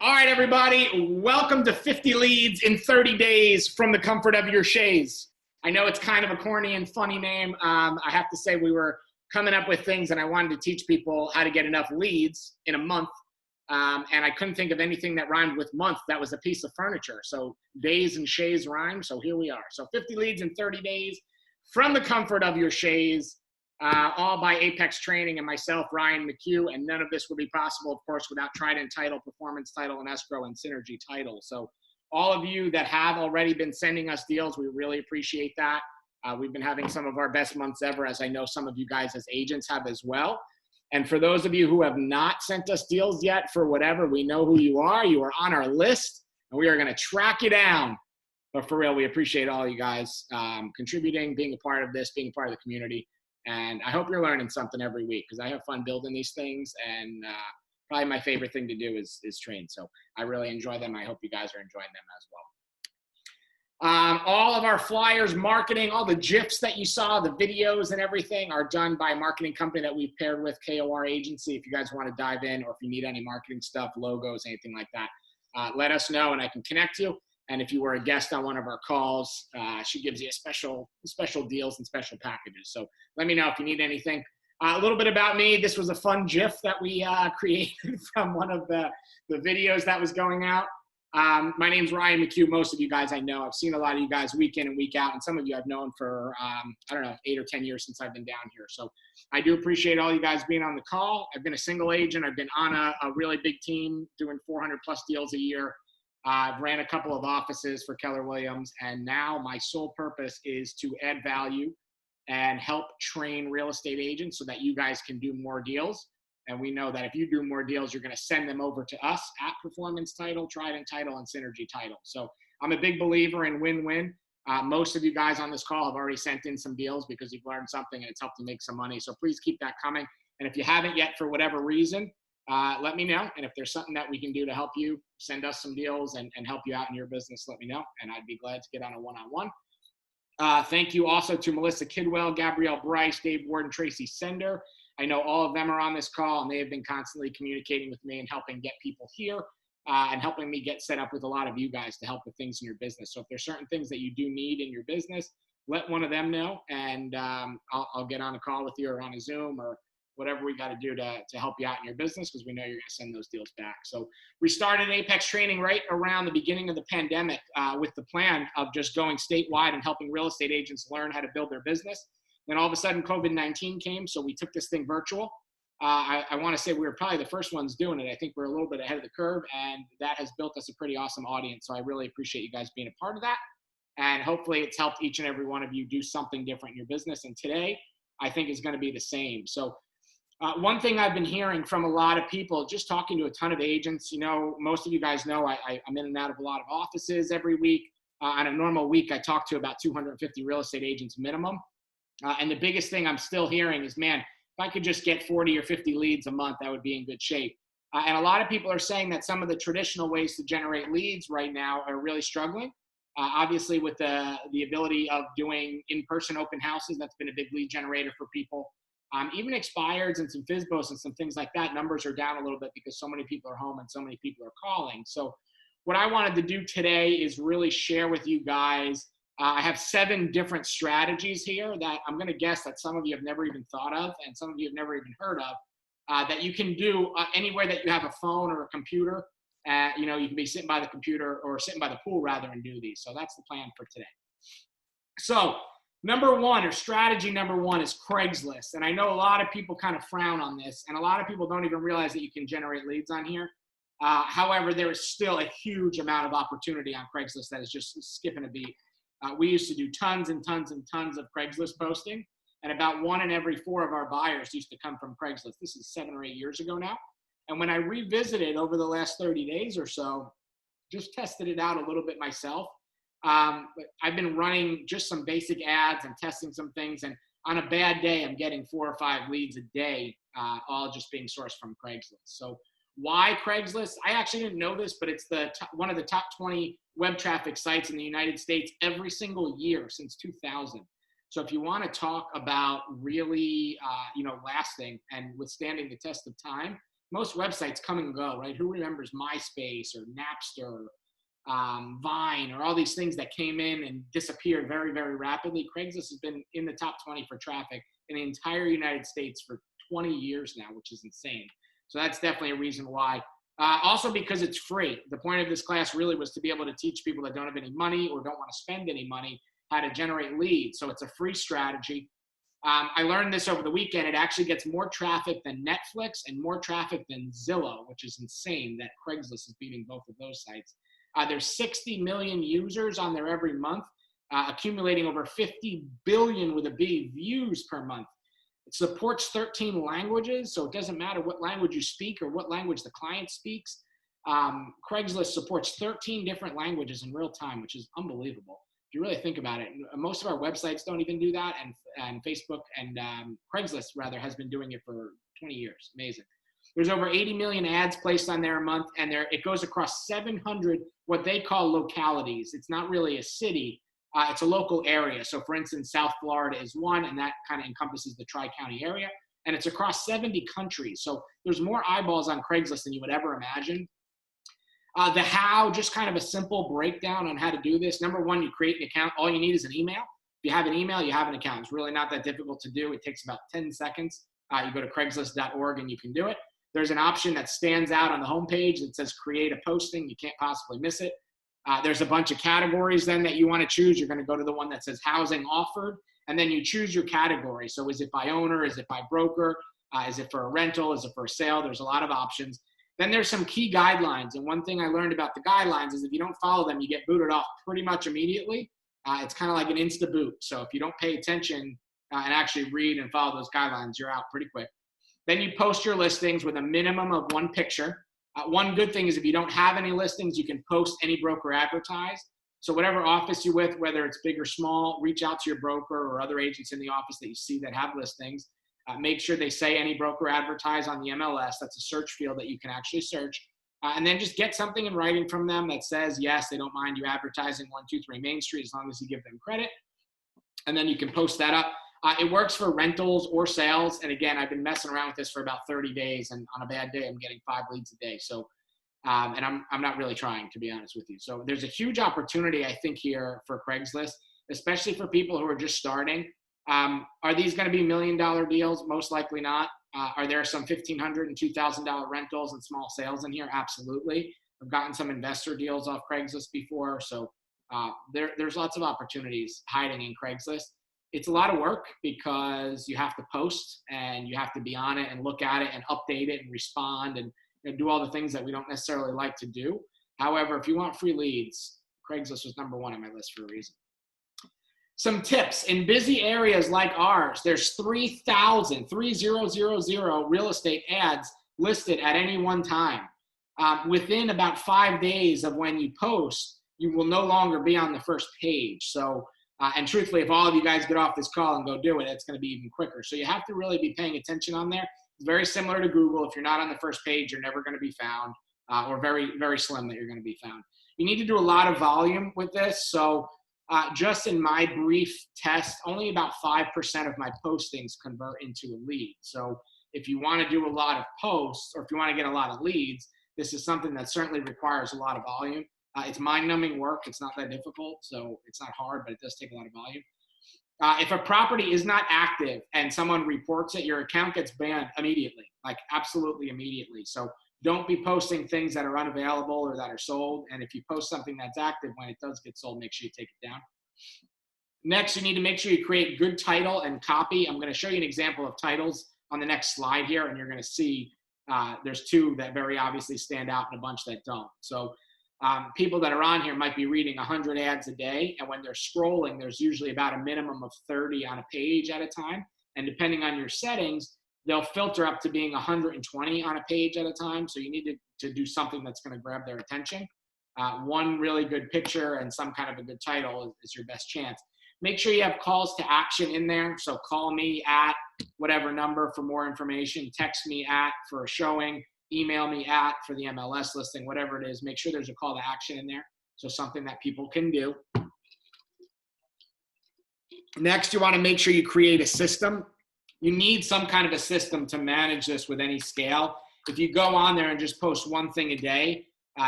All right, everybody, welcome to 50 Leads in 30 Days from the comfort of your Chaise. I know it's kind of a corny and funny name. I have to say we were coming up with things and I wanted to teach people how to get enough leads in a month. And I couldn't think of anything that rhymed with month. That was a piece of furniture. So days and Chaise rhyme. So here we are. So 50 leads in 30 days from the comfort of your Chaise. All by Apex Training and myself, Ryan McHugh, and none of this would be possible, of course, without Trident Title, Performance Title, and Escrow, and Synergy Title. So all of you that have already been sending us deals, we really appreciate that. We've been having some of our best months ever, as I know some of you guys as agents have as well. And for those of you who have not sent us deals yet, for whatever, we know who you are. You are on our list, and we are going to track you down. But for real, we appreciate all you guys contributing, being a part of this, being a part of the community. And I hope you're learning something every week because I have fun building these things. And probably my favorite thing to do is train. So I really enjoy them. I hope you guys are enjoying them as well. All of our flyers, marketing, all the GIFs that you saw, the videos and everything are done by a marketing company that we've paired with, KOR Agency. If you guys want to dive in or if you need any marketing stuff, logos, anything like that, let us know and I can connect you. And if you were a guest on one of our calls, she gives you special deals and special packages. So let me know if you need anything. A little bit about me. This was a fun GIF that we created from one of the videos that was going out. My name's Ryan McHugh. Most of you guys I know. I've seen a lot of you guys week in and week out. And some of you I've known for, 8 or 10 years since I've been down here. So I do appreciate all you guys being on the call. I've been a single agent. I've been on a really big team doing 400 plus deals a year. I've ran a couple of offices for Keller Williams, and now my sole purpose is to add value and help train real estate agents so that you guys can do more deals. And we know that if you do more deals, you're going to send them over to us at Performance Title, Trident Title, and Synergy Title. So I'm a big believer in win-win. Most of you guys on this call have already sent in some deals because you've learned something and it's helped you make some money. So please keep that coming. And if you haven't yet for whatever reason, let me know. And if there's something that we can do to help you, send us some deals and help you out in your business, let me know. And I'd be glad to get on a one-on-one. Thank you also to Melissa Kidwell, Gabrielle Bryce, Dave Ward, and Tracy Sender. I know all of them are on this call, and they have been constantly communicating with me and helping get people here and helping me get set up with a lot of you guys to help with things in your business. So if there's certain things that you do need in your business, let one of them know, and I'll get on a call with you or on a Zoom or whatever we got to do to help you out in your business because we know you're going to send those deals back. So we started Apex Training right around the beginning of the pandemic with the plan of just going statewide and helping real estate agents learn how to build their business. Then all of a sudden COVID-19 came, so we took this thing virtual. I want to say we were probably the first ones doing it. I think we're a little bit ahead of the curve, and that has built us a pretty awesome audience. So I really appreciate you guys being a part of that. And hopefully it's helped each and every one of you do something different in your business. And today, I think is going to be the same. So one thing I've been hearing from a lot of people, just talking to a ton of agents, you know, most of you guys know I'm in and out of a lot of offices every week. On a normal week, I talk to about 250 real estate agents minimum. And the biggest thing I'm still hearing is, man, if I could just get 40 or 50 leads a month, that would be in good shape. And a lot of people are saying that some of the traditional ways to generate leads right now are really struggling. Obviously, with the ability of doing in-person open houses, that's been a big lead generator for people. Even expireds and some FSBOs and some things like that, numbers are down a little bit because so many people are home and so many people are calling. So what I wanted to do today is really share with you guys. I have 7 different strategies here that I'm going to guess that some of you have never even thought of and some of you have never even heard of that you can do anywhere that you have a phone or a computer. You know, you can be sitting by the computer or sitting by the pool rather and do these. So that's the plan for today. So number one, or strategy number one, is Craigslist. And I know a lot of people kind of frown on this, and a lot of people don't even realize that you can generate leads on here. However, there is still a huge amount of opportunity on Craigslist that is just skipping a beat. We used to do tons and tons and tons of Craigslist posting, and about 1 in every 4 of our buyers used to come from Craigslist. This is 7 or 8 years ago now. And when I revisited over the last 30 days or so, just tested it out a little bit myself. I've been running just some basic ads and testing some things. And on a bad day, I'm getting 4 or 5 leads a day, all just being sourced from Craigslist. So why Craigslist? I actually didn't know this, but it's one of the top 20 web traffic sites in the United States every single year since 2000. So if you want to talk about really, lasting and withstanding the test of time, most websites come and go, right? Who remembers MySpace or Napster, Vine, or all these things that came in and disappeared very, very rapidly? Craigslist has been in the top 20 for traffic in the entire United States for 20 years now, which is insane. So that's definitely a reason why. Also because it's free. The point of this class really was to be able to teach people that don't have any money or don't want to spend any money how to generate leads. So it's a free strategy. I learned this over the weekend. It actually gets more traffic than Netflix and more traffic than Zillow, which is insane that Craigslist is beating both of those sites. There's 60 million users on there every month, accumulating over 50 billion with a B views per month. It supports 13 languages, so it doesn't matter what language you speak or what language the client speaks. Craigslist supports 13 different languages in real time, which is unbelievable. If you really think about it, most of our websites don't even do that, and Facebook and Craigslist, rather, has been doing it for 20 years. Amazing. There's over 80 million ads placed on there a month, and it goes across 700 what they call localities. It's not really a city. It's a local area. So, for instance, South Florida is one, and that kind of encompasses the Tri-County area. And it's across 70 countries. So there's more eyeballs on Craigslist than you would ever imagine. The how, just kind of a simple breakdown on how to do this. Number one, you create an account. All you need is an email. If you have an email, you have an account. It's really not that difficult to do. It takes about 10 seconds. You go to Craigslist.org and you can do it. There's an option that stands out on the homepage that says create a posting. You can't possibly miss it. There's a bunch of categories then that you want to choose. You're going to go to the one that says housing offered, and then you choose your category. So is it by owner? Is it by broker? Is it for a rental? Is it for a sale? There's a lot of options. Then there's some key guidelines. And one thing I learned about the guidelines is if you don't follow them, you get booted off pretty much immediately. It's kind of like an insta boot. So if you don't pay attention and actually read and follow those guidelines, you're out pretty quick. Then you post your listings with a minimum of one picture. One good thing is if you don't have any listings, you can post any broker advertise. So whatever office you're with, whether it's big or small, reach out to your broker or other agents in the office that you see that have listings. Make sure they say any broker advertise on the MLS. That's a search field that you can actually search. And then just get something in writing from them that says, yes, they don't mind you advertising 123 Main Street as long as you give them credit. And then you can post that up. It works for rentals or sales. And again, I've been messing around with this for about 30 days. And on a bad day, I'm getting 5 leads a day. So, and I'm not really trying, to be honest with you. So there's a huge opportunity, I think, here for Craigslist, especially for people who are just starting. Are these going to be $1 million deals? Most likely not. Are there some $1,500 and $2,000 rentals and small sales in here? Absolutely. I've gotten some investor deals off Craigslist before. So there's lots of opportunities hiding in Craigslist. It's a lot of work because you have to post and you have to be on it and look at it and update it and respond and do all the things that we don't necessarily like to do. However, if you want free leads, Craigslist was number one on my list for a reason. Some tips. In busy areas like ours, there's 3,000 real estate ads listed at any one time. Within about 5 days of when you post, you will no longer be on the first page. So, and truthfully, if all of you guys get off this call and go do it, it's going to be even quicker. So you have to really be paying attention on there. It's very similar to Google. If you're not on the first page, you're never going to be found, or very, very slim that you're going to be found. You need to do a lot of volume with this. So just in my brief test, only about 5% of my postings convert into a lead. So if you want to do a lot of posts, or if you want to get a lot of leads, this is something that certainly requires a lot of volume. It's mind-numbing work. It's not that difficult, so it's not hard, but it does take a lot of volume. If a property is not active and someone reports it, your account gets banned immediately, like absolutely immediately. So don't be posting things that are unavailable or that are sold. And if you post something that's active, when it does get sold, make sure you take it down. Next, you need to make sure you create good title and copy. I'm going to show you an example of titles on the next slide here, and you're going to see there's two that very obviously stand out and a bunch that don't. So people that are on here might be reading 100 ads a day, and when they're scrolling, there's usually about a minimum of 30 on a page at a time. And depending on your settings, they'll filter up to being 120 on a page at a time. So you need to do something that's going to grab their attention. One really good picture and some kind of a good title is your best chance. Make sure you have calls to action in there. So call me at whatever number for more information, text me at for a showing, email me at for the MLS listing, whatever it is. Make sure there's a call to action in there. So something that people can do. Next, you want to make sure you create a system. You need some kind of a system to manage this with any scale. If you go on there and just post one thing a day,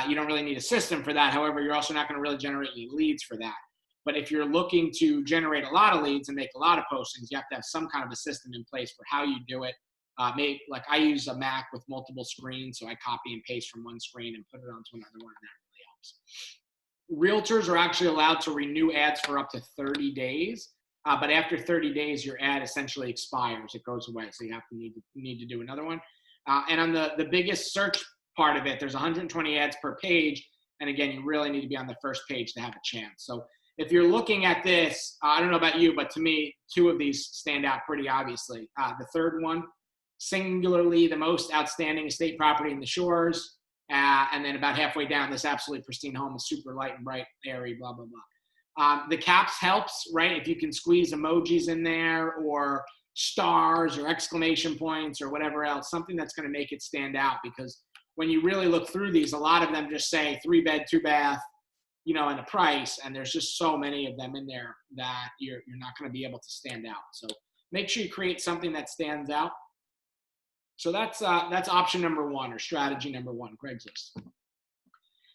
you don't really need a system for that. However, you're also not going to really generate any leads for that. But if you're looking to generate a lot of leads and make a lot of postings, you have to have some kind of a system in place for how you do it. Like I use a Mac with multiple screens, so I copy and paste from one screen and put it onto another one, and that really helps. Realtors are actually allowed to renew ads for up to 30 days. But after 30 days, your ad essentially expires. It goes away, so you have to need to do another one. And on the biggest search part of it, there's 120 ads per page. And again, you really need to be on the first page to have a chance. So if you're looking at this, I don't know about you, but to me, two of these stand out pretty obviously. The third one, singularly the most outstanding estate property in the shores. And then about halfway down, this absolutely pristine home is super light and bright, airy, blah, blah, blah. The caps helps, right? If you can squeeze emojis in there or stars or exclamation points or whatever else, something that's going to make it stand out, because when you really look through these, a lot of them just say 3-bed, 2-bath, and a price, and there's just so many of them in there that you're not going to be able to stand out. So make sure you create something that stands out. So that's option number one, or strategy number one, Craigslist.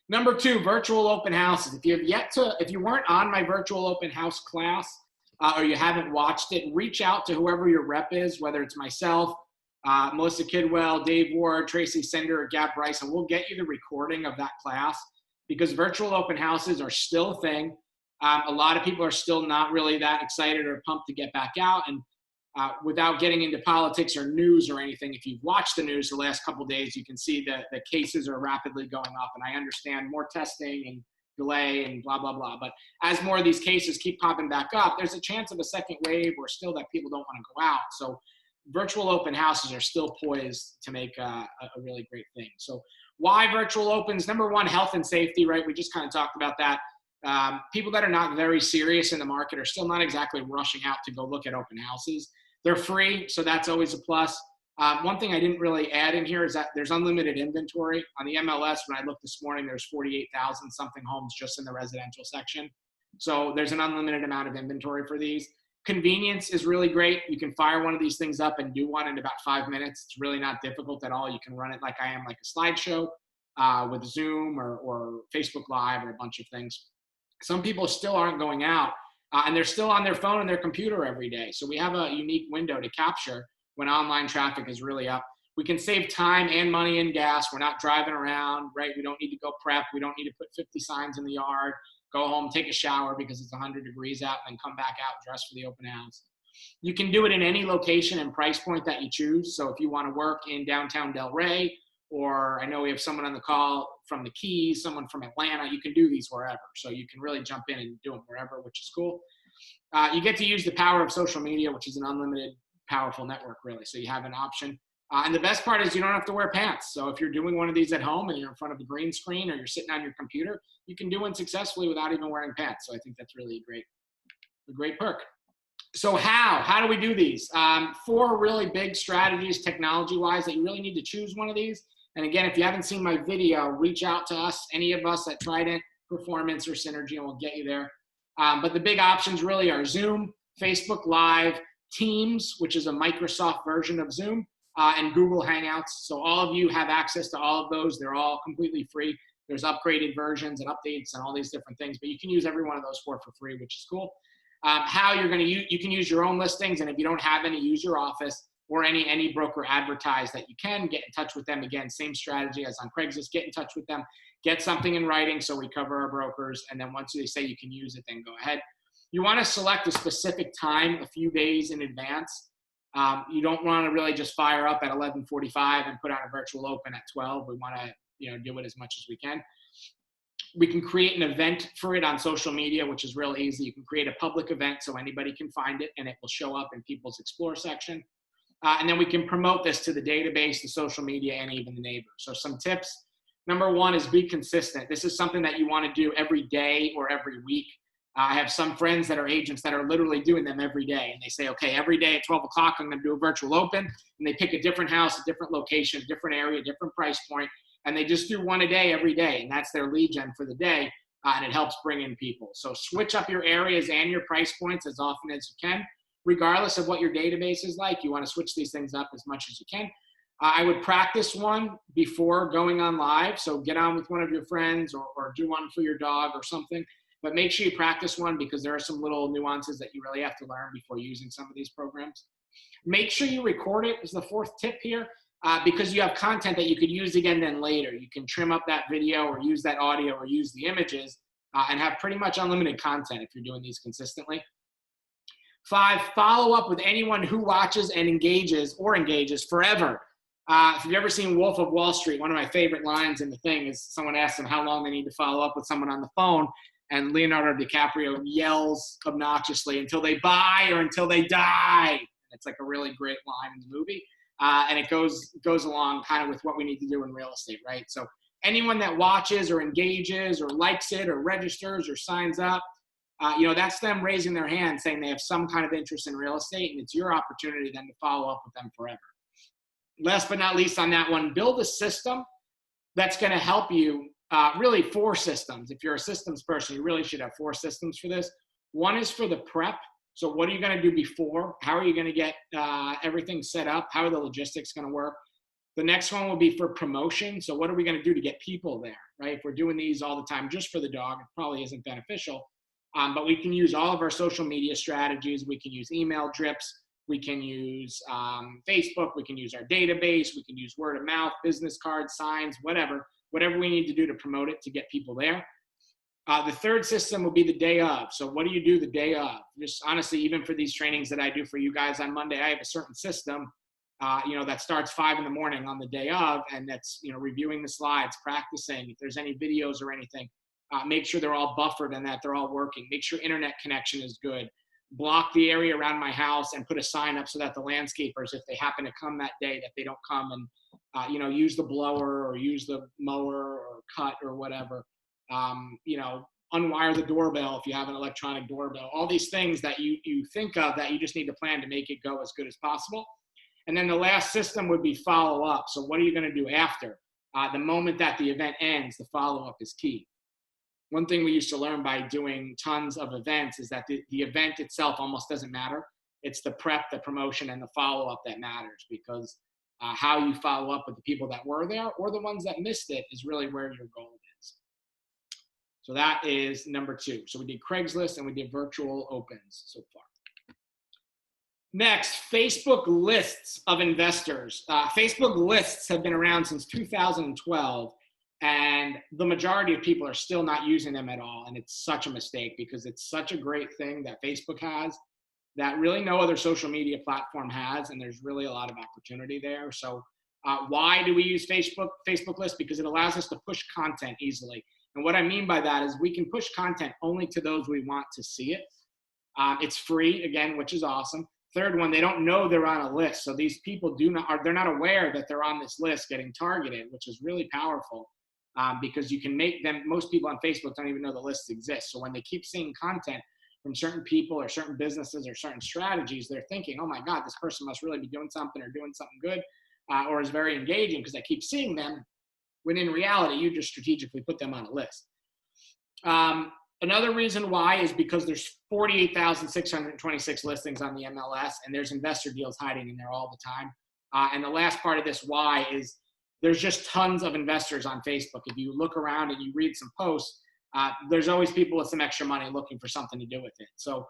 Number two, virtual open houses. If you weren't on my virtual open house class, or you haven't watched it, reach out to whoever your rep is, whether it's myself, Melissa Kidwell, Dave Ward, Tracy Sender, or Gab Bryce, and we'll get you the recording of that class, because virtual open houses are still a thing. A lot of people are still not really that excited or pumped to get back out. And without getting into politics or news or anything, if you've watched the news the last couple of days, you can see that the cases are rapidly going up. And I understand more testing and delay and blah, blah, blah. But as more of these cases keep popping back up, there's a chance of a second wave, or still that people don't want to go out. So virtual open houses are still poised to make a really great thing. So why virtual opens? Number one, health and safety, right? We just kind of talked about that. People that are not very serious in the market are still not exactly rushing out to go look at open houses. They're free, so that's always a plus. One thing I didn't really add in here is that there's unlimited inventory. On the MLS, when I looked this morning, there's 48,000 something homes just in the residential section. So there's an unlimited amount of inventory for these. Convenience is really great. You can fire one of these things up and do one in about 5 minutes. It's really not difficult at all. You can run it like I am, like a slideshow with Zoom or Facebook Live or a bunch of things. Some people still aren't going out, and they're still on their phone and their computer every day. So we have a unique window to capture when online traffic is really up. We can save time and money and gas. We're not driving around, right? We don't need to go prep. We don't need to put 50 signs in the yard, go home, take a shower because it's 100 degrees out, and then come back out, dress for the open house. You can do it in any location and price point that you choose. So if you want to work in downtown Del Rey, or I know we have someone on the call from the Keys, someone from Atlanta, you can do these wherever. So you can really jump in and do them wherever, which is cool. You get to use the power of social media, which is an unlimited, powerful network, really. So you have an option. And the best part is you don't have to wear pants. So if you're doing one of these at home and you're in front of a green screen or you're sitting on your computer, you can do one successfully without even wearing pants. So I think that's really a great perk. So how do we do these? 4 really big strategies technology-wise that you really need to choose one of these. And again, if you haven't seen my video, reach out to us, any of us at Trident, Performance, or Synergy, and we'll get you there. But the big options really are Zoom, Facebook Live, Teams, which is a Microsoft version of Zoom, and Google Hangouts. So all of you have access to all of those. They're all completely free. There's upgraded versions and updates and all these different things, but you can use every one of those for free, which is cool. How you're going to use, you can use your own listings, and if you don't have any, use your office or any broker advertise that you can. Get in touch with them. Again, same strategy as on Craigslist. Get in touch with them. Get something in writing so we cover our brokers, and then once they say you can use it, then go ahead. You want to select a specific time a few days in advance. You don't want to really just fire up at 11:45 and put out a virtual open at 12. We want to do it as much as we can. We can create an event for it on social media, which is real easy. You can create a public event so anybody can find it, and it will show up in people's Explore section. And then we can promote this to the database, the social media, and even the neighbors. So some tips. Number 1 is be consistent. This is something that you want to do every day or every week. I have some friends that are agents that are literally doing them every day. And they say, okay, every day at 12 o'clock, I'm going to do a virtual open. And they pick a different house, a different location, a different area, a different price point. And they just do one a day every day. And that's their lead gen for the day. And it helps bring in people. So switch up your areas and your price points as often as you can. Regardless of what your database is like, you want to switch these things up as much as you can. I would practice one before going on live. So get on with one of your friends or do one for your dog or something. But make sure you practice one because there are some little nuances that you really have to learn before using some of these programs. Make sure you record it is the fourth tip here because you have content that you could use again then later. You can trim up that video or use that audio or use the images and have pretty much unlimited content if you're doing these consistently. 5, follow up with anyone who watches and engages forever. If you've ever seen Wolf of Wall Street, one of my favorite lines in the thing is someone asks them how long they need to follow up with someone on the phone, and Leonardo DiCaprio yells obnoxiously, until they buy or until they die. It's like a really great line in the movie. And it goes along kind of with what we need to do in real estate, right? So anyone that watches or engages or likes it or registers or signs up, that's them raising their hand saying they have some kind of interest in real estate, and it's your opportunity then to follow up with them forever. Last but not least on that one, build a system that's going to help you, really 4 systems. If you're a systems person, you really should have 4 systems for this. One is for the prep. So what are you going to do before? How are you going to get everything set up? How are the logistics going to work? The next one will be for promotion. So what are we going to do to get people there, right? If we're doing these all the time just for the dog, it probably isn't beneficial. But we can use all of our social media strategies. We can use email drips. We can use Facebook. We can use our database. We can use word of mouth, business cards, signs, whatever we need to do to promote it to get people there. The third system will be the day of. So what do you do the day of? Just honestly, even for these trainings that I do for you guys on Monday, I have a certain system, that starts 5 in the morning on the day of, and that's, reviewing the slides, practicing. If there's any videos or anything, make sure they're all buffered and that they're all working. Make sure internet connection is good. Block the area around my house and put a sign up so that the landscapers, if they happen to come that day, that they don't come and, use the blower or use the mower or cut or whatever. Unwire the doorbell if you have an electronic doorbell. All these things that you think of that you just need to plan to make it go as good as possible. And then the last system would be follow up. So what are you going to do after? The moment that the event ends, the follow up is key. One thing we used to learn by doing tons of events is that the event itself almost doesn't matter. It's the prep, the promotion, and the follow-up that matters, because how you follow up with the people that were there or the ones that missed it is really where your goal is. So that is number 2. So we did Craigslist and we did virtual opens so far. Next, Facebook lists of investors. Facebook lists have been around since 2012. And the majority of people are still not using them at all. And it's such a mistake because it's such a great thing that Facebook has that really no other social media platform has. And there's really a lot of opportunity there. So why do we use Facebook lists? Because it allows us to push content easily. And what I mean by that is we can push content only to those we want to see it. It's free, again, which is awesome. Third one, they don't know they're on a list. So these people they're not aware that they're on this list getting targeted, which is really powerful. Because you can make them, most people on Facebook don't even know the lists exist. So when they keep seeing content from certain people or certain businesses or certain strategies, they're thinking, oh my God, this person must really be doing something or doing something good or is very engaging because I keep seeing them, when in reality, you just strategically put them on a list. Another reason why is because there's 48,626 listings on the MLS, and there's investor deals hiding in there all the time. And the last part of this why is there's just tons of investors on Facebook. If you look around and you read some posts, there's always people with some extra money looking for something to do with it. So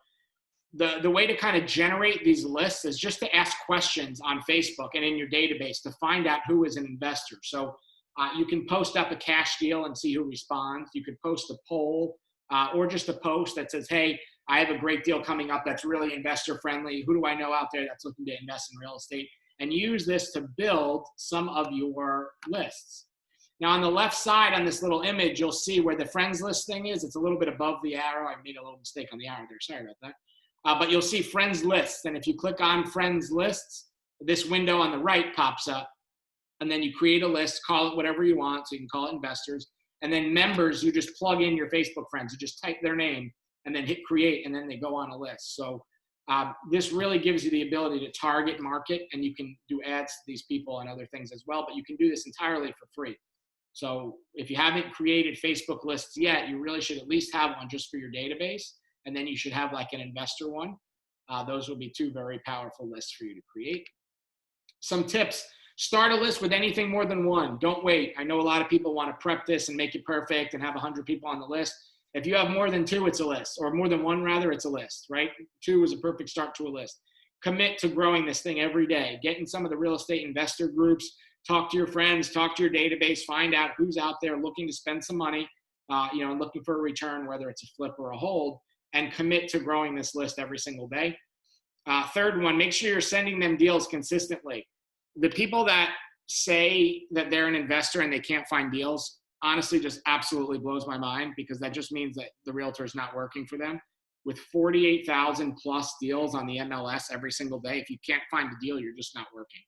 the way to kind of generate these lists is just to ask questions on Facebook and in your database to find out who is an investor. So you can post up a cash deal and see who responds. You could post a poll or just a post that says, hey, I have a great deal coming up that's really investor friendly. Who do I know out there that's looking to invest in real estate? And use this to build some of your lists. Now on the left side on this little image, you'll see where the friends list thing is. It's a little bit above the arrow. I made a little mistake on the arrow there. Sorry about that. But you'll see friends lists. And if you click on friends lists, this window on the right pops up. And then you create a list, call it whatever you want. So you can call it investors. And then members, you just plug in your Facebook friends. You just type their name and then hit create, and then they go on a list. So this really gives you the ability to target market, and you can do ads to these people and other things as well, but you can do this entirely for free. So if you haven't created Facebook lists yet, you really should at least have one just for your database, and then you should have like an investor one. Those will be 2 very powerful lists for you to create. Some tips. Start a list with anything more than one. Don't wait. I know a lot of people want to prep this and make it perfect and have 100 people on the list. If you have more than two, it's a list, or more than one rather, it's a list, right? Two is a perfect start to a list. Commit to growing this thing every day. Get in some of the real estate investor groups, talk to your friends, talk to your database, find out who's out there looking to spend some money, and looking for a return, whether it's a flip or a hold, and commit to growing this list every single day. Third one, make sure you're sending them deals consistently. The people that say that they're an investor and they can't find deals, honestly, just absolutely blows my mind, because that just means that the realtor is not working for them. With 48,000 plus deals on the MLS every single day, if you can't find a deal, you're just not working.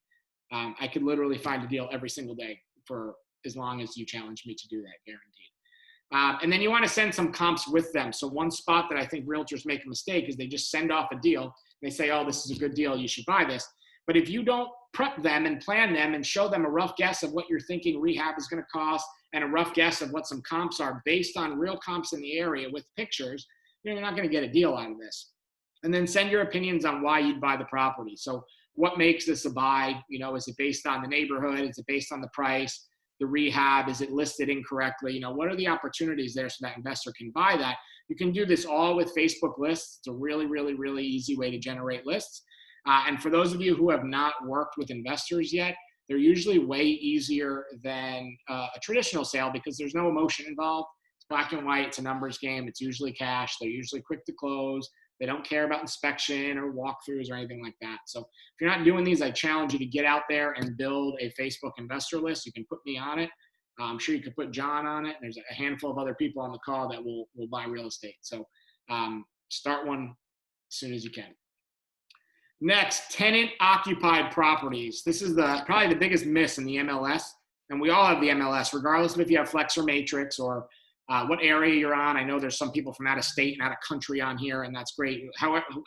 I could literally find a deal every single day for as long as you challenge me to do that, guaranteed. And then you want to send some comps with them. So one spot that I think realtors make a mistake is they just send off a deal. They say, oh, this is a good deal, you should buy this. But if you don't prep them and plan them and show them a rough guess of what you're thinking rehab is going to cost and a rough guess of what some comps are based on real comps in the area with pictures, you're not going to get a deal out of this. And then send your opinions on why you'd buy the property. So what makes this a buy? Is it based on the neighborhood? Is it based on the price, the rehab? Is it listed incorrectly? What are the opportunities there so that investor can buy that? You can do this all with Facebook lists. It's a really, really, really easy way to generate lists. And for those of you who have not worked with investors yet, they're usually way easier than a traditional sale because there's no emotion involved. It's black and white. It's a numbers game. It's usually cash. They're usually quick to close. They don't care about inspection or walkthroughs or anything like that. So if you're not doing these, I challenge you to get out there and build a Facebook investor list. You can put me on it. I'm sure you could put John on it. There's a handful of other people on the call that will buy real estate. So start one as soon as you can. Next, tenant-occupied properties. This is probably the biggest miss in the MLS, and we all have the MLS, regardless of if you have Flex or Matrix or what area you're on. I know there's some people from out of state and out of country on here, and that's great.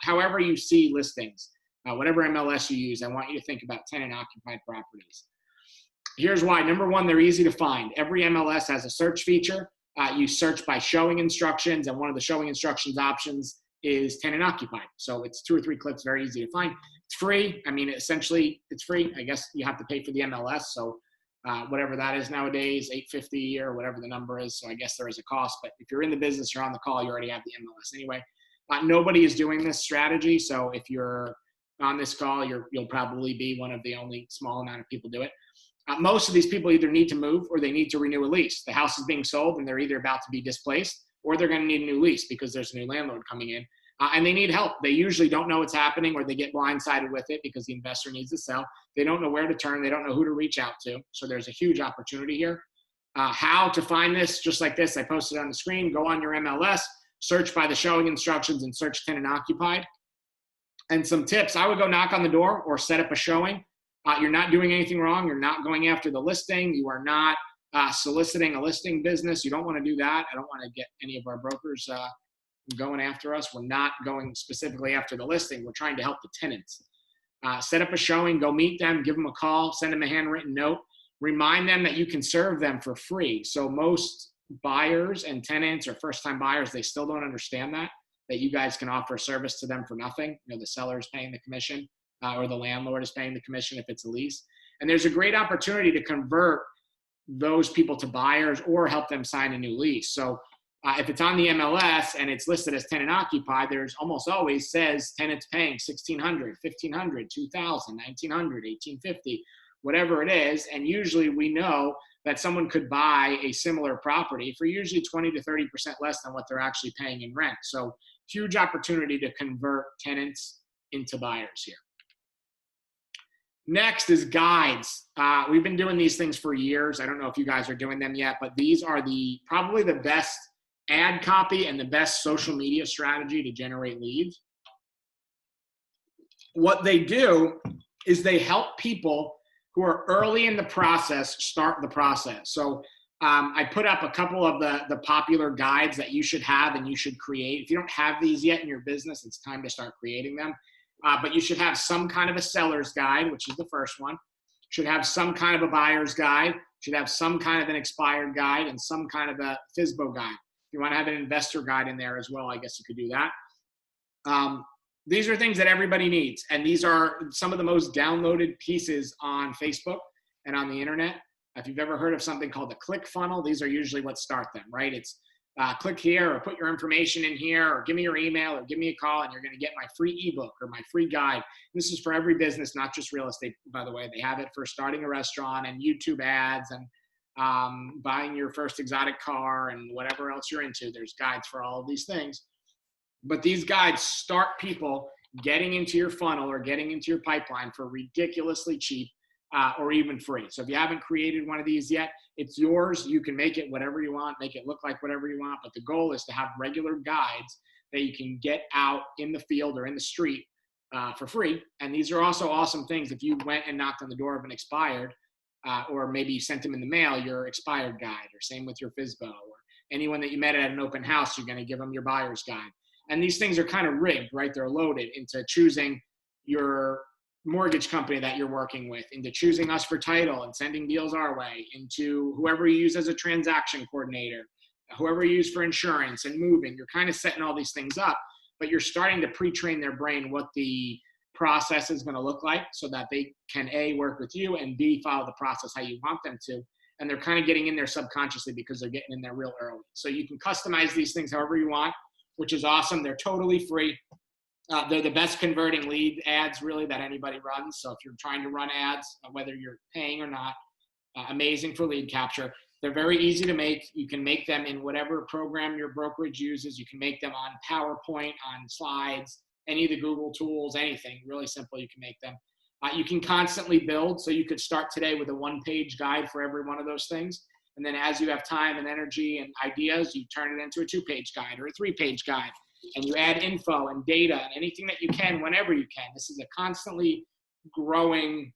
However you see listings, whatever MLS you use, I want you to think about tenant-occupied properties. Here's why. Number one, they're easy to find. Every MLS has a search feature. You search by showing instructions, and one of the showing instructions options is tenant occupied. So it's 2 or 3 clicks, very easy to find. It's free. Essentially it's free. I guess you have to pay for the MLS. So whatever that is nowadays, $8.50 a year or whatever the number is. So I guess there is a cost, but if you're in the business, you're on the call, you already have the MLS anyway. Nobody is doing this strategy. So if you're on this call, you'll probably be one of the only small amount of people do it. Most of these people either need to move or they need to renew a lease. The house is being sold and they're either about to be displaced or they're going to need a new lease because there's a new landlord coming in. And they need help. They usually don't know what's happening or they get blindsided with it because the investor needs to sell. They don't know where to turn. They don't know who to reach out to. So there's a huge opportunity here. How to find this, just like this, I posted on the screen. Go on your MLS, search by the showing instructions and search tenant occupied. And some tips, I would go knock on the door or set up a showing. You're not doing anything wrong. You're not going after the listing. You are not soliciting a listing business. You don't want to do that. I don't want to get any of our brokers going after us. We're not going specifically after the listing. We're trying to help the tenants. Set up a showing, go meet them, give them a call, send them a handwritten note, remind them that you can serve them for free. So most buyers and tenants or first-time buyers, they still don't understand that you guys can offer a service to them for nothing. The seller is paying the commission or the landlord is paying the commission if it's a lease. And there's a great opportunity to convert those people to buyers or help them sign a new lease. So if it's on the MLS and it's listed as tenant occupied, there's almost always says tenants paying $1,600, $1,500, $2,000, $1,900, $1,850, whatever it is. And usually we know that someone could buy a similar property for usually 20 to 30% less than what they're actually paying in rent. So huge opportunity to convert tenants into buyers here. Next is guides. We've been doing these things for years. I don't know if you guys are doing them yet, but these are probably the best ad copy and the best social media strategy to generate leads. What they do is they help people who are early in the process start the process. So I put up a couple of the popular guides that you should have and you should create. If you don't have these yet in your business, it's time to start creating them. But you should have some kind of a seller's guide, which is the first one. Should have some kind of a buyer's guide. Should have some kind of an expired guide and some kind of a FSBO guide. If you want to have an investor guide in there as well, I guess you could do that. These are things that everybody needs. And these are some of the most downloaded pieces on Facebook. and on the internet. If you've ever heard of something called a click funnel, these are usually what start them, right? It's click here or put your information in here or give me your email or give me a call and you're going to get my free ebook or my free guide. This is for every business, not just real estate, by the way. They have it for starting a restaurant and YouTube ads and buying your first exotic car and whatever else you're into. There's guides for all of these things. But these guides start people getting into your funnel or getting into your pipeline for ridiculously cheap or even free. So if you haven't created one of these yet, it's yours. You can make it whatever you want, make it look like whatever you want. But the goal is to have regular guides that you can get out in the field or in the street for free. And these are also awesome things. If you went and knocked on the door of an expired, or maybe you sent them in the mail, your expired guide, or same with your FSBO, or anyone that you met at an open house, you're going to give them your buyer's guide. And these things are kind of rigged, right? They're loaded into choosing your mortgage company that you're working with, into choosing us for title and sending deals our way, into whoever you use as a transaction coordinator, whoever you use for insurance and moving. You're kind of setting all these things up, but you're starting to pre-train their brain what the process is going to look like so that they can A, work with you, and B, follow the process how you want them to. And they're kind of getting in there subconsciously because they're getting in there real early. So you can customize these things however you want, which is awesome. They're totally free. They're the best converting lead ads really that anybody runs. So if you're trying to run ads, whether you're paying or not, amazing for lead capture. They're very easy to make. You can make them in whatever program your brokerage uses. You can make them on PowerPoint, on slides, any of the Google tools, anything. Really simple, you can make them. You can constantly build. So you could start today with a one-page guide for every one of those things. And then as you have time and energy and ideas, you turn it into a 2-page guide or a 3-page guide. And you add info and data and anything that you can whenever you can. This is a constantly growing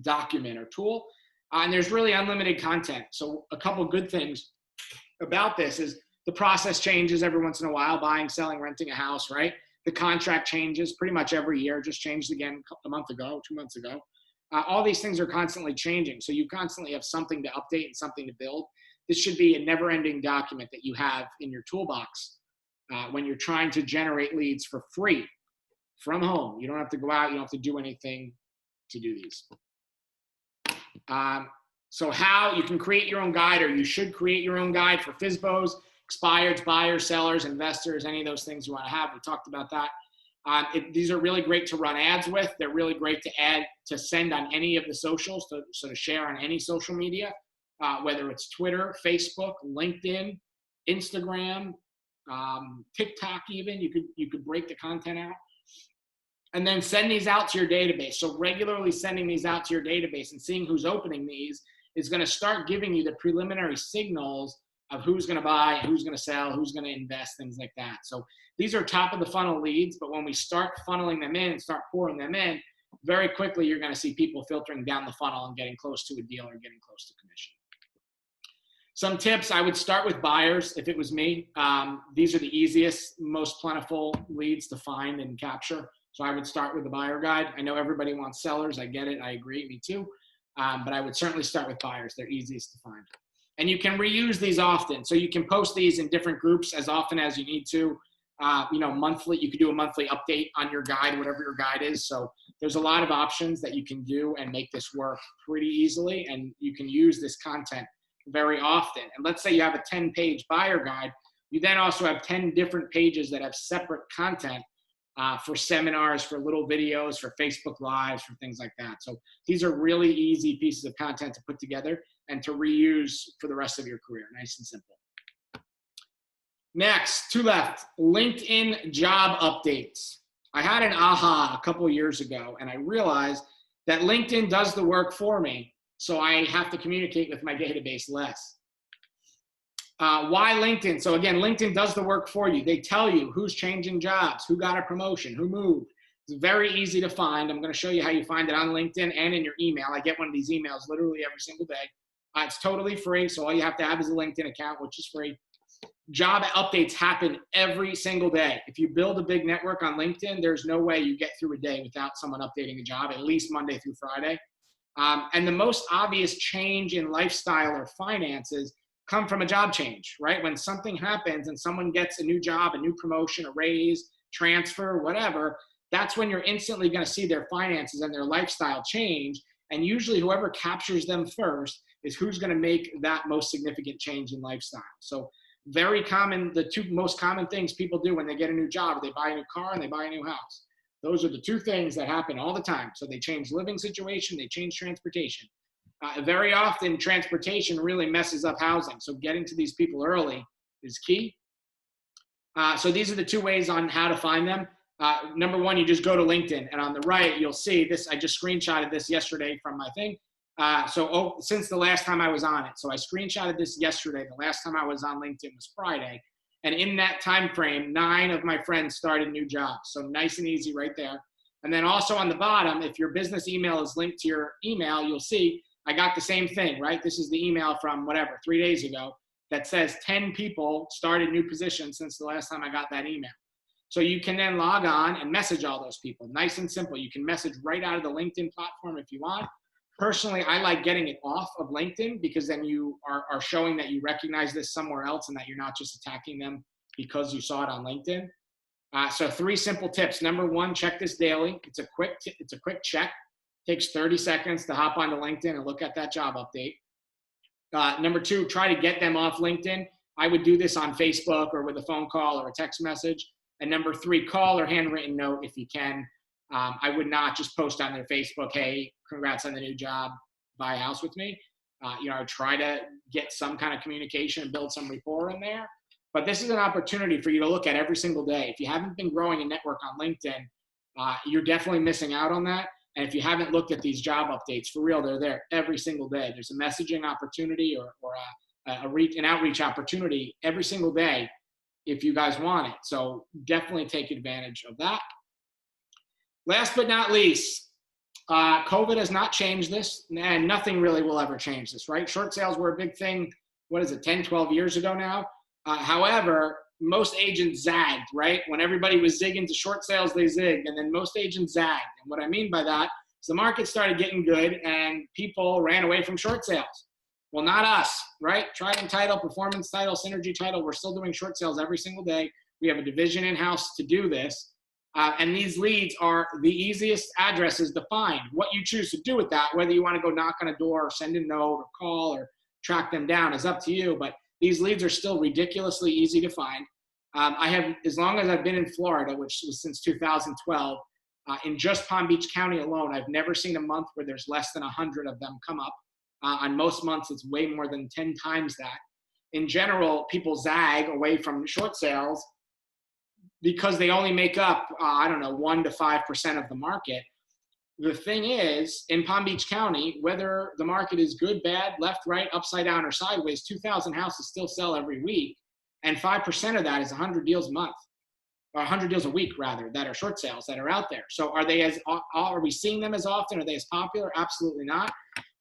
document or tool. And there's really unlimited content. So a couple good things about this is the process changes every once in a while, buying, selling, renting a house, right? The contract changes pretty much every year, just changed again a month ago, 2 months ago. All these things are constantly changing. So you constantly have something to update and something to build. This should be a never-ending document that you have in your toolbox when you're trying to generate leads for free from home. You don't have to go out. You don't have to do anything to do these. So how you can create your own guide, or you should create your own guide for FSBOs, expireds, buyers, sellers, investors, any of those things you want to have. We talked about that. These are really great to run ads with. They're really great to send on any of the socials, so to share on any social media, whether it's Twitter, Facebook, LinkedIn, Instagram, TikTok even. You could break the content out. And then send these out to your database. So regularly sending these out to your database and seeing who's opening these is going to start giving you the preliminary signals of who's going to buy, who's going to sell, who's going to invest, things like that. So these are top of the funnel leads, but when we start funneling them in and start pouring them in, very quickly you're going to see people filtering down the funnel and getting close to a deal or getting close to commission. Some tips, I would start with buyers if it was me. These are the easiest, most plentiful leads to find and capture. So I would start with the buyer guide. I know everybody wants sellers. I get it. I agree. Me too. But I would certainly start with buyers. They're easiest to find. And you can reuse these often. So you can post these in different groups as often as you need to. Monthly, you could do a monthly update on your guide, whatever your guide is. So there's a lot of options that you can do and make this work pretty easily. And you can use this content very often. And let's say you have a 10-page buyer guide. You then also have 10 different pages that have separate content for seminars, for little videos, for Facebook Lives, for things like that. So these are really easy pieces of content to put together and to reuse for the rest of your career. Nice and simple. Next, to left, LinkedIn job updates. I had an aha a couple of years ago, and I realized that LinkedIn does the work for me, so I have to communicate with my database less. Why LinkedIn? So again, LinkedIn does the work for you. They tell you who's changing jobs, who got a promotion, who moved. It's very easy to find. I'm going to show you how you find it on LinkedIn and in your email. I get one of these emails literally every single day. It's totally free, so all you have to have is a LinkedIn account, which is free. Job updates happen every single day. If you build a big network on LinkedIn, there's no way you get through a day without someone updating a job, at least Monday through Friday. And the most obvious change in lifestyle or finances come from a job change, right? When something happens and someone gets a new job, a new promotion, a raise, transfer, whatever, that's when you're instantly going to see their finances and their lifestyle change. And usually whoever captures them first is who's going to make that most significant change in lifestyle. So very common, the two most common things people do when they get a new job, they buy a new car and they buy a new house. Those are the two things that happen all the time. So they change living situation, they change transportation. Very often transportation really messes up housing. So getting to these people early is key. So these are the two ways on how to find them. Number one, you just go to LinkedIn, and on the right, you'll see this. I just screenshotted this yesterday from my thing. Since the last time I was on it. So I screenshotted this yesterday. The last time I was on LinkedIn was Friday. And in that time frame, 9 of my friends started new jobs. So nice and easy right there. And then also on the bottom, if your business email is linked to your email, you'll see I got the same thing, right? This is the email from whatever, 3 days ago that says 10 people started new positions since the last time I got that email. So you can then log on and message all those people. Nice and simple. You can message right out of the LinkedIn platform if you want. Personally, I like getting it off of LinkedIn because then you are showing that you recognize this somewhere else and that you're not just attacking them because you saw it on LinkedIn. So 3 simple tips. Number 1, check this daily. It's a quick check. It takes 30 seconds to hop onto LinkedIn and look at that job update. Number 2, try to get them off LinkedIn. I would do this on Facebook or with a phone call or a text message. And number 3, call or handwritten note if you can. I would not just post on their Facebook, hey, congrats on the new job, buy a house with me. I try to get some kind of communication and build some rapport in there. But this is an opportunity for you to look at every single day. If you haven't been growing a network on LinkedIn, you're definitely missing out on that. And if you haven't looked at these job updates, for real, they're there every single day. There's a messaging opportunity or an outreach opportunity every single day if you guys want it. So definitely take advantage of that. Last but not least, COVID has not changed this, and nothing really will ever change this, right? Short sales were a big thing, 10, 12 years ago now. However, most agents zagged, right? When everybody was zigging to short sales, they zigged, and then most agents zagged. And what I mean by that is the market started getting good, and people ran away from short sales. Well, not us, right? Trident Title, Performance Title, Synergy Title, we're still doing short sales every single day. We have a division in-house to do this. And these leads are the easiest addresses to find. What you choose to do with that, whether you want to go knock on a door or send a note or call or track them down, is up to you. But these leads are still ridiculously easy to find. I have, as long as I've been in Florida, which was since 2012, in just Palm Beach County alone, I've never seen a month where there's less than 100 of them come up. On most months, it's way more than 10 times that. In general, people zag away from short sales because they only make up, 1 to 5% of the market. The thing is, in Palm Beach County, whether the market is good, bad, left, right, upside down, or sideways, 2,000 houses still sell every week. And 5% of that is 100 deals a month, or 100 deals a week, rather, that are short sales that are out there. So are we seeing them as often? Are they as popular? Absolutely not.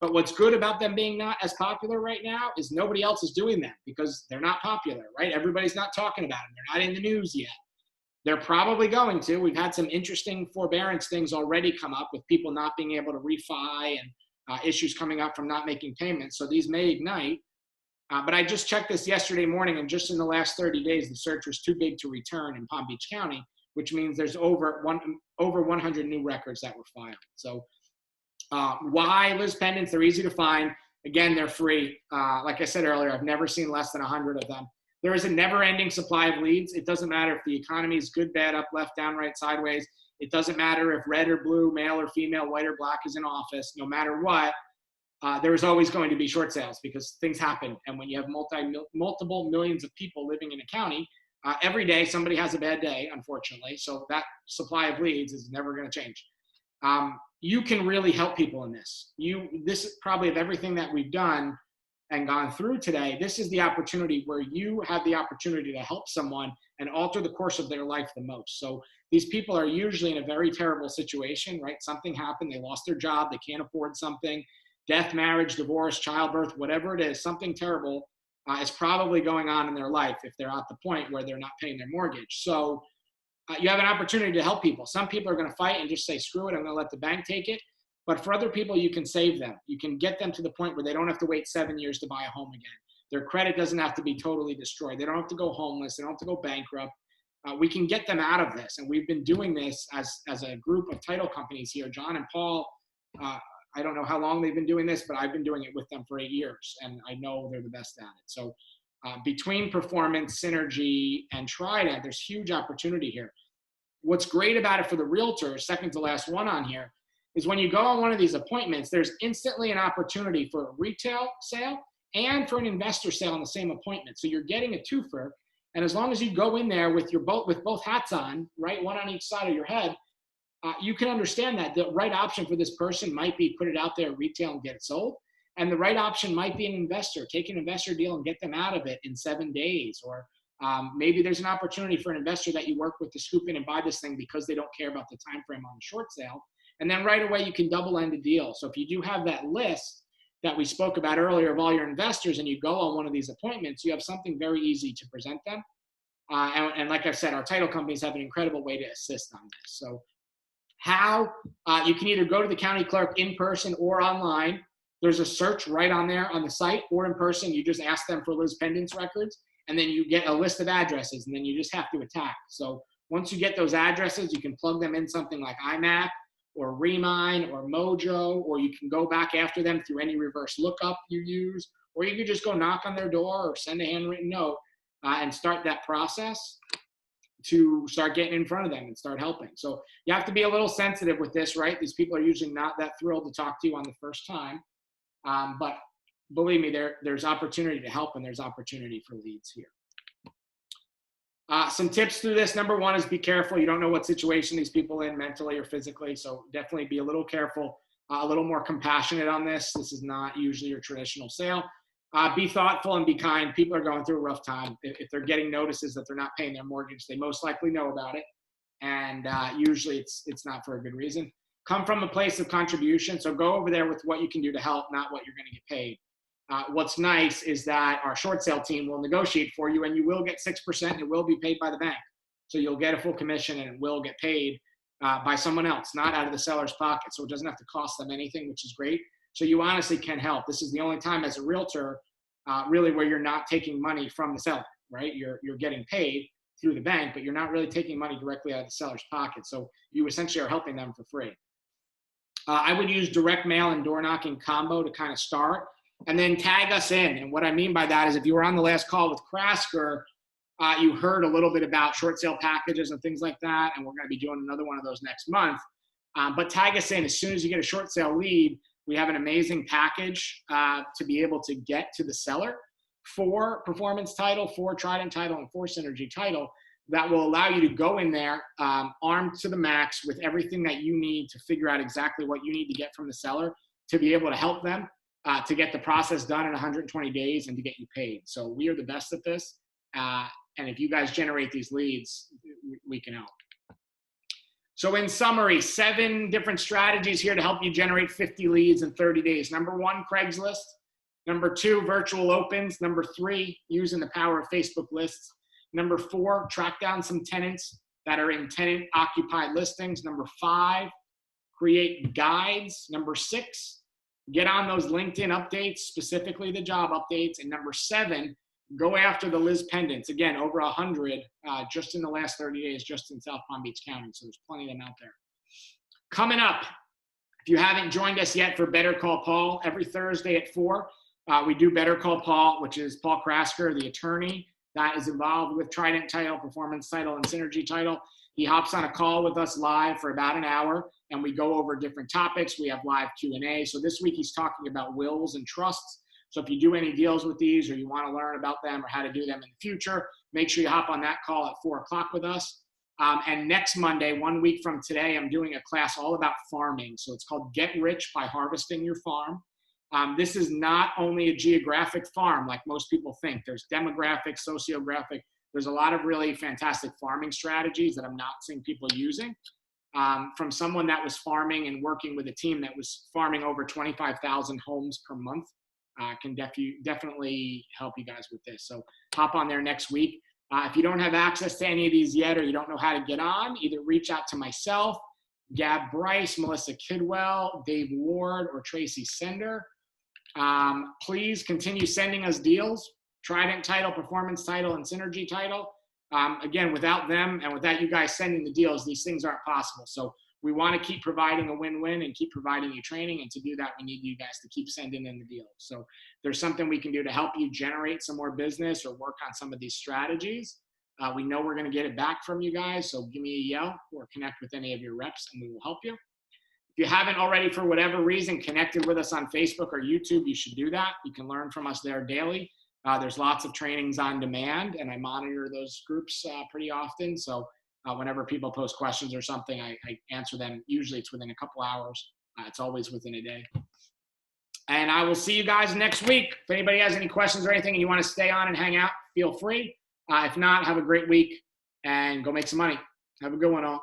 But what's good about them being not as popular right now is nobody else is doing them because they're not popular, right? Everybody's not talking about them. They're not in the news yet. They're probably going to. We've had some interesting forbearance things already come up with people not being able to refi and issues coming up from not making payments. So these may ignite. But I just checked this yesterday morning, and just in the last 30 days, the search was too big to return in Palm Beach County, which means there's over 100 new records that were filed. So why Liz pendants? They're easy to find. Again, they're free. Like I said earlier, I've never seen less than 100 of them. There is a never-ending supply of leads. It doesn't matter if the economy is good, bad, up, left, down, right, sideways. It doesn't matter if red or blue, male or female, white or black is in office. No matter what, there is always going to be short sales because things happen. And when you have multiple millions of people living in a county, every day somebody has a bad day, unfortunately. So that supply of leads is never going to change. You can really help people in this. This is probably of everything that we've done and gone through today, this is the opportunity where you have the opportunity to help someone and alter the course of their life the most. So these people are usually in a very terrible situation, right? Something happened, they lost their job, they can't afford something, death, marriage, divorce, childbirth, whatever it is, something terrible is probably going on in their life if they're at the point where they're not paying their mortgage. So you have an opportunity to help people. Some people are going to fight and just say, screw it, I'm going to let the bank take it. But for other people, you can save them. You can get them to the point where they don't have to wait 7 years to buy a home again. Their credit doesn't have to be totally destroyed. They don't have to go homeless. They don't have to go bankrupt. We can get them out of this. And we've been doing this as a group of title companies here. John and Paul, I don't know how long they've been doing this, but I've been doing it with them for 8 years, and I know they're the best at it. So between Performance, Synergy, and Trident, there's huge opportunity here. What's great about it for the realtor, second to last one on here, is when you go on one of these appointments, there's instantly an opportunity for a retail sale and for an investor sale on the same appointment. So you're getting a twofer. And as long as you go in there with both hats on, right, one on each side of your head, you can understand that the right option for this person might be put it out there retail and get it sold. And the right option might be an investor, take an investor deal and get them out of it in 7 days. Or maybe there's an opportunity for an investor that you work with to scoop in and buy this thing because they don't care about the time frame on the short sale. And then right away you can double end a deal. So if you do have that list that we spoke about earlier of all your investors and you go on one of these appointments, you have something very easy to present them. And like I've said, our title companies have an incredible way to assist on this. So how you can either go to the county clerk in person or online. There's a search right on there on the site, or in person, you just ask them for Liz Pendant's records, and then you get a list of addresses, and then you just have to attack. So once you get those addresses, you can plug them in something like iMap or Remine or Mojo, or you can go back after them through any reverse lookup you use, or you can just go knock on their door or send a handwritten note and start that process to start getting in front of them and start helping. So you have to be a little sensitive with this, right? These people are usually not that thrilled to talk to you on the first time. But believe me, there's opportunity to help and there's opportunity for leads here. Some tips through this. Number one is be careful. You don't know what situation these people in mentally or physically. So definitely be a little careful, a little more compassionate on this. This is not usually your traditional sale. Be thoughtful and be kind. People are going through a rough time. If they're getting notices that they're not paying their mortgage, they most likely know about it. And usually it's not for a good reason. Come from a place of contribution. So go over there with what you can do to help, not what you're going to get paid. What's nice is that our short sale team will negotiate for you, and you will get 6%. And it will be paid by the bank. So you'll get a full commission, and it will get paid by someone else, not out of the seller's pocket. So it doesn't have to cost them anything, which is great. So you honestly can help. This is the only time as a realtor, really, where you're not taking money from the seller, right? You're getting paid through the bank, but you're not really taking money directly out of the seller's pocket. So you essentially are helping them for free. I would use direct mail and door knocking combo to kind of start, and then tag us in. And what I mean by that is if you were on the last call with Krasker, you heard a little bit about short sale packages and things like that, and we're going to be doing another one of those next month. But tag us in. As soon as you get a short sale lead, we have an amazing package to be able to get to the seller for Performance Title, for Trident Title, and for Synergy Title that will allow you to go in there armed to the max with everything that you need to figure out exactly what you need to get from the seller to be able to help them to get the process done in 120 days and to get you paid. So we are the best at this. And if you guys generate these leads, we can help. So in summary, 7 different strategies here to help you generate 50 leads in 30 days. Number 1, Craigslist. Number 2, virtual opens. Number 3, using the power of Facebook lists. Number 4, track down some tenants that are in tenant-occupied listings. Number 5, create guides. Number 6, get on those LinkedIn updates, specifically the job updates. And number 7, go after the Liz Pendants. Again, over 100 just in the last 30 days, just in South Palm Beach County. So there's plenty of them out there. Coming up, if you haven't joined us yet for Better Call Paul, every Thursday at 4, we do Better Call Paul, which is Paul Krasker, the attorney that is involved with Trident Title, Performance Title, and Synergy Title. He hops on a call with us live for about an hour, and we go over different topics. We have live Q&A. So this week he's talking about wills and trusts. So if you do any deals with these or you want to learn about them or how to do them in the future, make sure you hop on that call at 4 o'clock with us. And next Monday, 1 week from today, I'm doing a class all about farming. So it's called Get Rich by Harvesting Your Farm. This is not only a geographic farm like most people think. There's demographic, sociographic. There's a lot of really fantastic farming strategies that I'm not seeing people using. From someone that was farming and working with a team that was farming over 25,000 homes per month, can definitely help you guys with this. So hop on there next week. If you don't have access to any of these yet or you don't know how to get on, either reach out to myself, Gab Bryce, Melissa Kidwell, Dave Ward, or Tracy Sender. Please continue sending us deals. Trident Title, Performance Title, and Synergy Title. Again, without them and without you guys sending the deals, these things aren't possible. So we want to keep providing a win-win and keep providing you training. And to do that, we need you guys to keep sending in the deals. So if there's something we can do to help you generate some more business or work on some of these strategies, we know we're going to get it back from you guys. So give me a yell or connect with any of your reps and we will help you. If you haven't already, for whatever reason, connected with us on Facebook or YouTube, you should do that. You can learn from us there daily. There's lots of trainings on demand, and I monitor those groups pretty often. So whenever people post questions or something, I answer them. Usually it's within a couple hours. It's always within a day. And I will see you guys next week. If anybody has any questions or anything and you want to stay on and hang out, feel free. If not, have a great week and go make some money. Have a good one all.